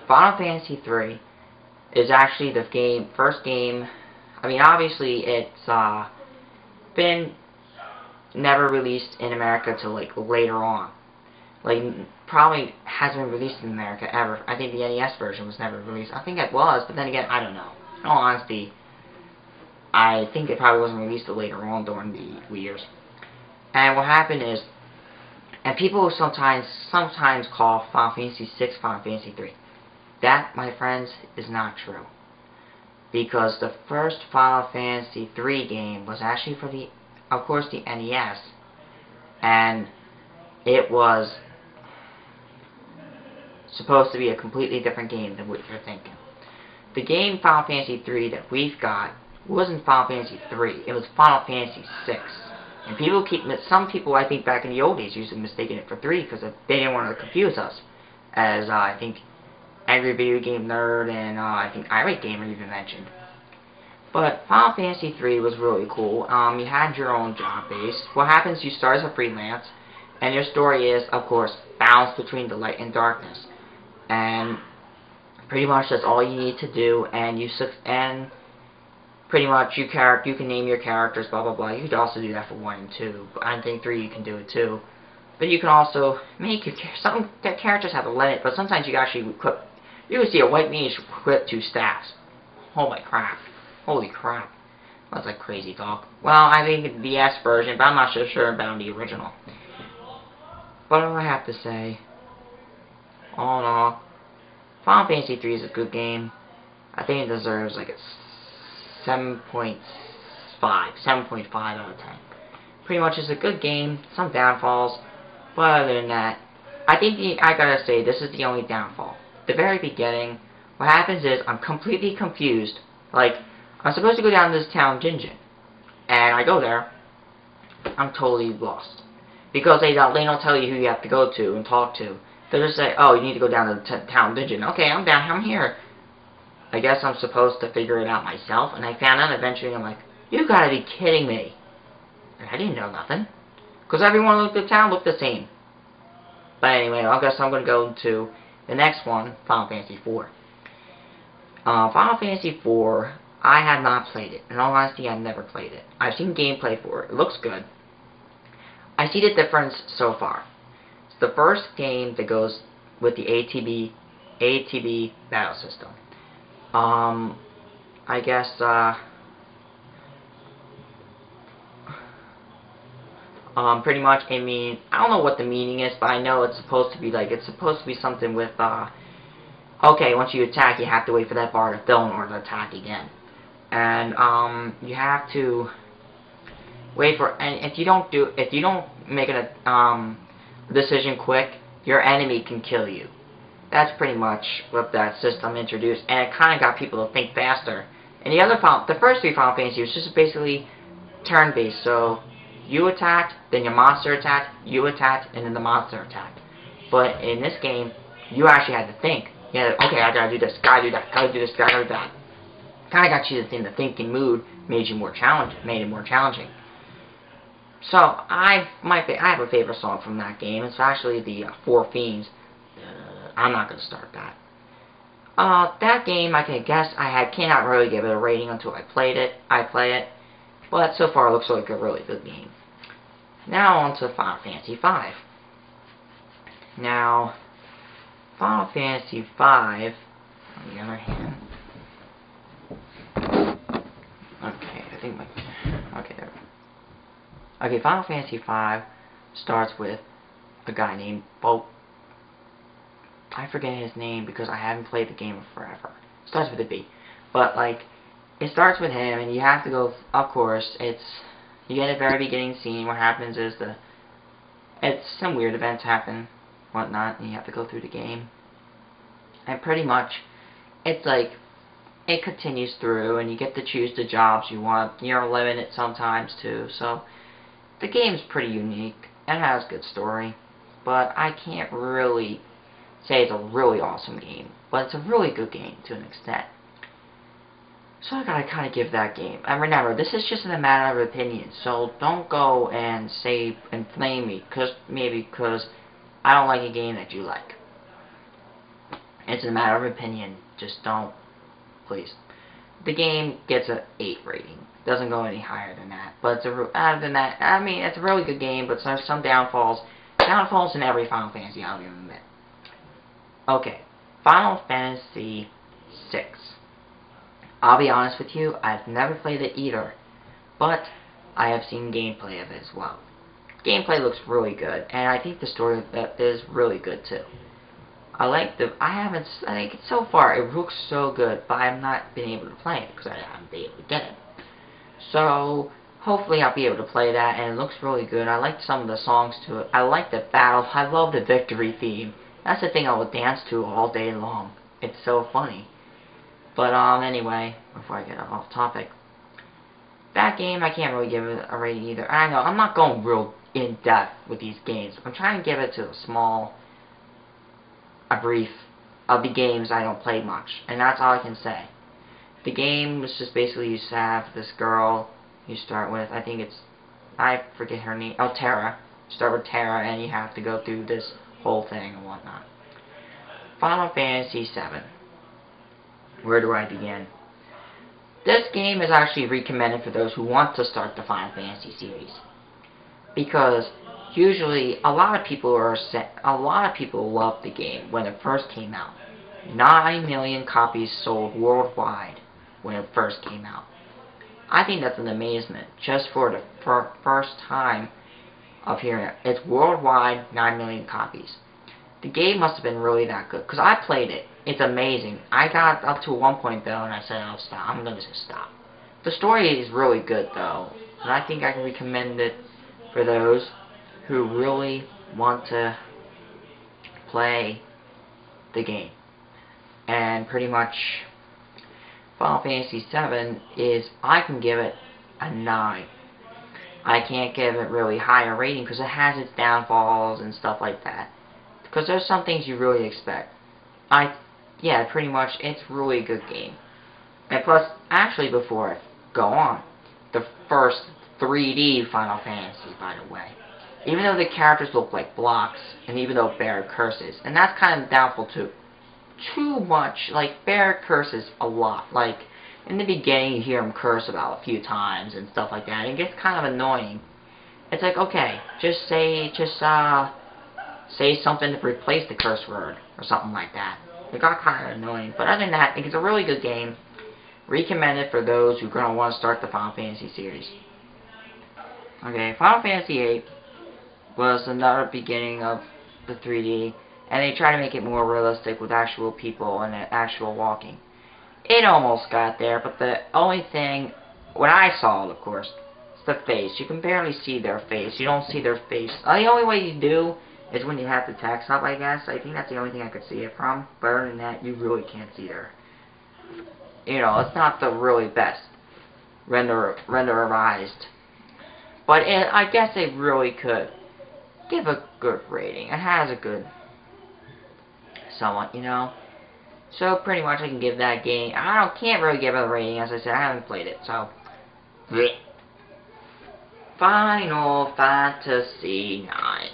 Final Fantasy 3 is actually the first game. I mean, obviously, it's been never released in America till like later on. Like, probably hasn't been released in America ever. I think the NES version was never released. I think it was, but then again, I don't know. In all honesty, I think it probably wasn't released till later on during the years. And what happened is, and people sometimes call Final Fantasy 6 Final Fantasy 3. That, my friends, is not true. Because the first Final Fantasy 3 game was actually for the, of course, the NES. And it was supposed to be a completely different game than what you're thinking. The game Final Fantasy 3 that we've got wasn't Final Fantasy 3. It was Final Fantasy 6. And some people, I think, back in the old days used to mistake it for 3 because they didn't want to confuse us. As I think Angry Video Game Nerd and I think Irate Gamer even mentioned. But Final Fantasy 3 was really cool. You had your own job base. What happens, you start as a freelance, and your story is, of course, balance between the light and darkness. And pretty much that's all you need to do, and pretty much you can name your characters, blah blah blah. You could also do that for 1 and 2. But I think 3 you can do it too. But you can also make some characters have a limit, but sometimes you can actually equip. You can see a white mage equip 2 staffs. Holy crap! Holy crap! That's like crazy talk. Well, I think the S version, but I'm not so sure about the original. But all I have to say, all in all, Final Fantasy 3 is a good game. I think it deserves like a 7.5 out of 10. Pretty much it's a good game, some downfalls, but other than that, I think I gotta say this is the only downfall. The very beginning, what happens is I'm completely confused. Like, I'm supposed to go down to this town dungeon, and I go there, I'm totally lost. Because they don't tell you who you have to go to and talk to. They just say, oh, you need to go down to the town dungeon. Okay, I'm here. I guess I'm supposed to figure it out myself, and I found out eventually, I'm like, you gotta be kidding me. And I didn't know nothing. Because everyone in the town looked the same. But anyway, I guess I'm gonna go to the next one, Final Fantasy 4. Final Fantasy 4, I have not played it. In all honesty, I've never played it. I've seen gameplay for it. It looks good. I see the difference so far. It's the first game that goes with the ATB battle system. I guess, pretty much, I mean, I don't know what the meaning is, but I know it's supposed to be something with, okay, once you attack, you have to wait for that bar to fill in order to attack again. And, you have to wait for, and if you don't make a, decision quick, your enemy can kill you. That's pretty much what that system introduced, and it kind of got people to think faster. And the first 3 Final Fantasy was just basically turn-based, so you attacked, then your monster attacked, you attacked, and then the monster attacked. But in this game, you actually had to think. You had to, okay, I gotta do this, gotta do that, gotta do this, gotta do that. Kind of got you in the thinking mood, made it more challenging. So I have a favorite song from that game. It's actually the Four Fiends. I'm not gonna start that. That game, I cannot really give it a rating until I play it, but so far it looks like a really good game. Now on to Final Fantasy V. Now, Final Fantasy V, on the other hand, okay, Final Fantasy V starts with a guy named Powick. I forget his name because I haven't played the game in forever. It starts with a B. But, like, it starts with him, and you have to go, of course, you get a very beginning scene. What happens is some weird events happen, whatnot, and you have to go through the game. And pretty much, it's like, it continues through, and you get to choose the jobs you want. You're limited sometimes, too, so the game's pretty unique. It has a good story, but I can't really say it's a really awesome game, but it's a really good game to an extent. So I gotta kind of give that game. And remember, this is just a matter of opinion, so don't go and say and flame me, because I don't like a game that you like. It's a matter of opinion. Just don't, please. The game gets an 8 rating. Doesn't go any higher than that. But other than that, I mean, it's a really good game, but there's some downfalls. Downfalls in every Final Fantasy, I'll even admit. Okay, Final Fantasy VI. I'll be honest with you, I've never played it either, but I have seen gameplay of it as well. Gameplay looks really good, and I think the story is really good too. I think so far it looks so good, but I've not been able to play it because I haven't been able to get it. So hopefully I'll be able to play that, and it looks really good. I like some of the songs to it. I like the battles. I love the victory theme. That's the thing I would dance to all day long. It's so funny. But anyway, before I get off topic, that game I can't really give it a rating either. I know I'm not going real in depth with these games. I'm trying to give it to a brief of the games I don't play much, and that's all I can say. The game was just basically you have this girl you start with. I forget her name. Oh, Terra. You start with Terra, and you have to go through this whole thing and whatnot. Final Fantasy VII. Where do I begin? This game is actually recommended for those who want to start the Final Fantasy series, because usually a lot of people loved the game when it first came out. 9 million copies sold worldwide when it first came out. I think that's an amazement just for the first time of hearing it. It's worldwide 9 million copies. The game must have been really that good, because I played it. It's amazing. I got up to one point though, and I said, "I'll stop. I'm gonna just stop." The story is really good though, and I think I can recommend it for those who really want to play the game. And pretty much, Final Fantasy VII I can give it a 9. I can't give it really higher rating because it has its downfalls and stuff like that. Because there's some things you really expect. Yeah, pretty much, it's really a good game. And plus, actually before I go on, the first 3D Final Fantasy, by the way. Even though the characters look like blocks, and even though Barret curses, and that's kind of downfall too. Too much, like, Barret curses a lot. Like, in the beginning you hear him curse about a few times and stuff like that, and it gets kind of annoying. It's like, okay, just say something to replace the curse word, or something like that. It got kind of annoying, but other than that, it's a really good game. Recommended for those who are going to want to start the Final Fantasy series. Okay, Final Fantasy VIII was another beginning of the 3D, and they try to make it more realistic with actual people and actual walking. It almost got there, but the only thing, what I saw, of course, is the face. You can barely see their face. You don't see their face. The only way you do is when you have the text up, I guess. I think that's the only thing I could see it from. But other than that, you really can't see their... You know, it's not the really best renderized. But I guess they really could give a good rating. It has a good... somewhat, you know. So pretty much I can give that game... can't really give it a rating, as I said. I haven't played it, so... Blech. Final Fantasy IX.